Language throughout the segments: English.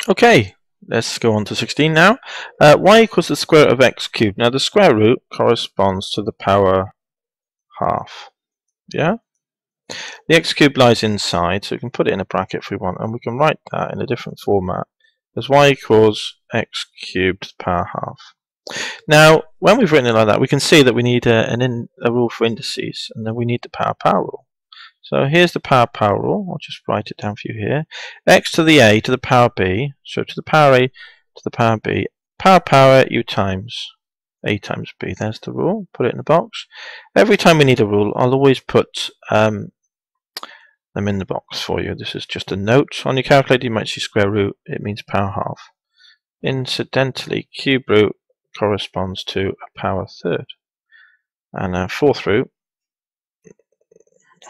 Okay, let's go on to 16 now. Y equals the square root of x cubed. Now the square root corresponds to the power half. Yeah? The x cubed lies inside, so we can put it in a bracket if we want, and we can write that in a different format as y equals x cubed to the power half. Now, when we've written it like that, we can see that we need a rule for indices, and then we need the power rule. So here's the power rule. I'll just write it down for you here. X to the a to the power b, so to the power a to the power b, power u times a times b. There's the rule. Put it in the box. Every time we need a rule, I'll always put them in the box for you. This is just a note. On your calculator, you might see square root. It means power half. Incidentally, cube root corresponds to a power third. And fourth root,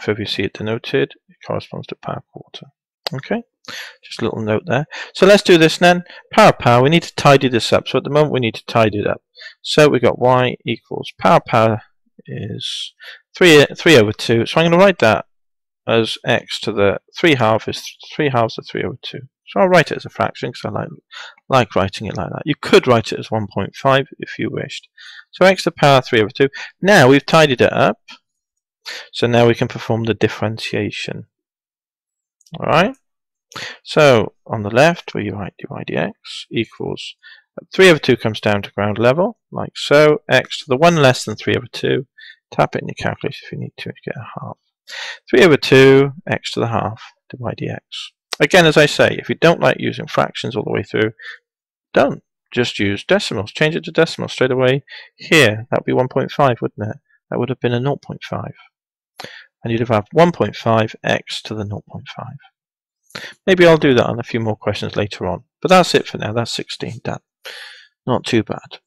so if you see it denoted, it corresponds to power quarter. Okay, just a little note there. So let's do this then. Power, we need to tidy this up. So at the moment we need to tidy it up. So we got y equals power is 3 over 2. So I'm going to write that as x to the 3 half is 3 halves of 3 over 2. So I'll write it as a fraction because I like writing it like that. You could write it as 1.5 if you wished. So x to the power 3 over 2. Now we've tidied it up. So now we can perform the differentiation. Alright? So on the left, where you write dy dx equals 3 over 2 comes down to ground level, like so. X to the 1 less than 3 over 2. Tap it in your calculator if you need to get a half. 3 over 2, x to the half, dy dx. Again, as I say, if you don't like using fractions all the way through, don't. Just use decimals. Change it to decimals straight away. Here, that would be 1.5, wouldn't it? That would have been a 0.5. And you'd have 1.5 x to the 0.5. Maybe I'll do that on a few more questions later on. But that's it for now. That's 16 done. Not too bad.